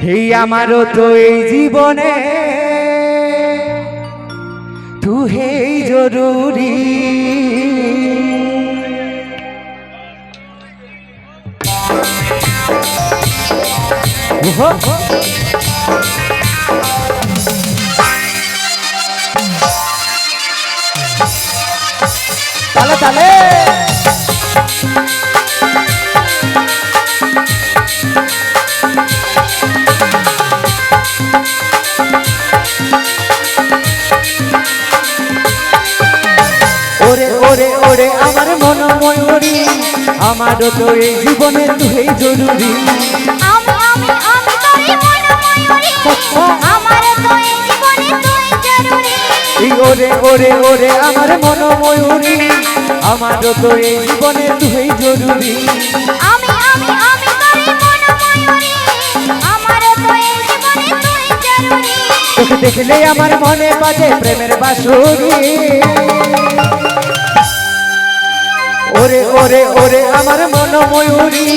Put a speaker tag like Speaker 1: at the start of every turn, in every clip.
Speaker 1: হেই আমারও তো এই জীবনে তুই জরুরি। তালে তালে ওরে ওরে ওরে আমার মন ময়ূরী, আমারও তো এই জীবনে তুই জরুরি।
Speaker 2: আমি আমি আমি তোরে মন ময়ূরী, আমারও তো এই জীবনে তুই জরুরি।
Speaker 1: ওরে ওরে ওরে আমার মন ময়ূরী, আমারও তো এই জীবনে তুই জরুরি।
Speaker 2: আমি আমি আমি তোরে মন ময়ূরী, আমারও তো এই জীবনে তুই জরুরি।
Speaker 1: তোকে দেখলে আমার মনে বাজে প্রেমের বাঁশরি। ওরে ওরে ওরে আমার মন ময়ূরী,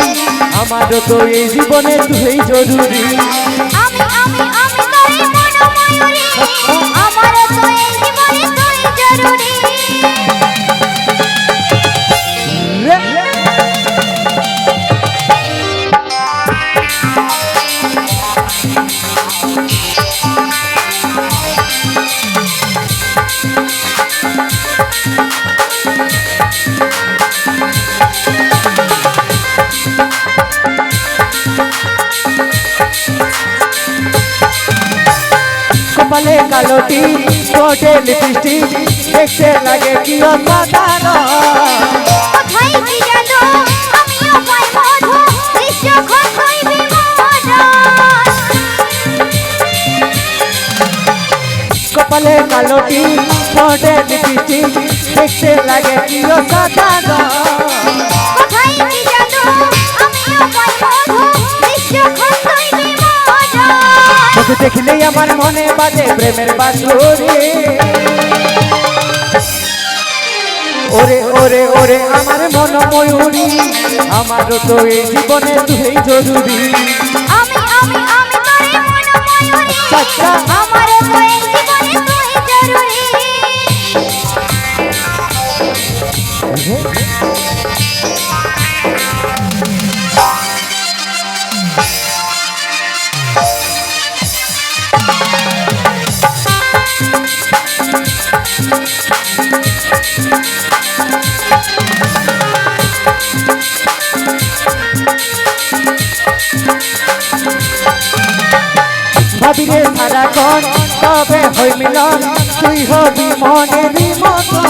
Speaker 1: আমারও তো এই জীবনে তুই জরুরি।
Speaker 2: আমি আমি আমি তোরে মন ময়ূরী, আমারও তো এই জীবনে তুই জরুরি।
Speaker 1: কপালে কালোটি ঠোঁটে লিপস্টিক, দেখতে লাগে কি অসাধারণ।
Speaker 2: কোথায় কি জানো আমিও পাই মধু, দৃশ্যক্ষণ তুই বিমোহন।
Speaker 1: কপালে কালোটি ঠোঁটে লিপস্টিক, দেখতে লাগে কি অসাধারণ।
Speaker 2: কোথায় কি জানো আমিও পাই মধু, দৃশ্যক্ষণ তুই বিমোহন।
Speaker 1: তোকে দেখলেই আমার মনে বাজে প্রেমের বাঁশরি। ওরে ওরে ওরে আমার মন ময়ূরী, আমারও তো এই জীবনে তুই জরুরি।
Speaker 2: আমি আমি আমি তোরে মন ময়ূরী,
Speaker 1: আচ্ছা।
Speaker 2: আমারও তো এই জীবনে তুই জরুরি।
Speaker 1: ভাবিরে সারাক্ষণ তবে হই মিলন, তুই হবি মনেরই মতন।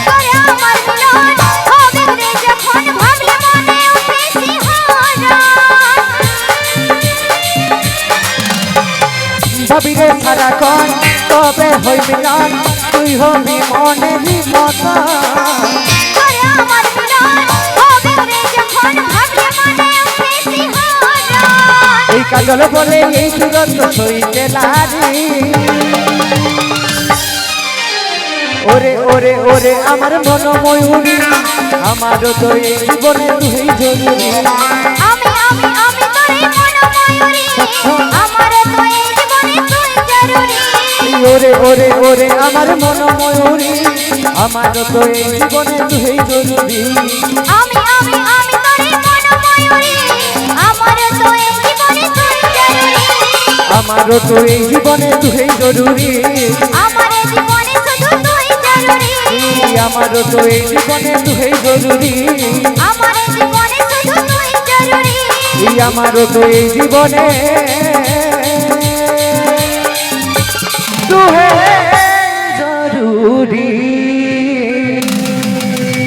Speaker 2: তোরে আমার মিলন হবে রে যখন, ভাবলে মনে উঠে শিহরণ।
Speaker 1: ভাবিরে সারাক্ষণ তবে হই মিলন, তুই হবি মনেরই মতন।
Speaker 2: তোরে আমার মিলন হবে রে যখন, ভাবলে মনে উঠে শিহরণ।
Speaker 1: এই কাজল বলে এই দুরন্ত সইতে লারি। ওরে ওরে ওরে আমার মন ময়ূরী, আমারও তো এই জীবনে তুই জরুরি।
Speaker 2: আমি আমি আমি তোরে মন ময়ূরী, আমারও তো এই জীবনে তুই জরুরি।
Speaker 1: ওরে ওরে ওরে আমার মন ময়ূরী, আমারও তো এই জীবনে তুই জরুরি।
Speaker 2: আমি আমি আমি তোরে মন ময়ূরী, আমারও তো এই জীবনে তুই জরুরি।
Speaker 1: আমারও তো এই জীবনে তুই জরুরি।
Speaker 2: আমার জীবনে শুধু তুই জরুরি।
Speaker 1: আমারও তো এই জীবনে তুই জরুরি।
Speaker 2: আমার জীবনে শুধু তুই জরুরি।
Speaker 1: আমারও তো এই জীবনে তুই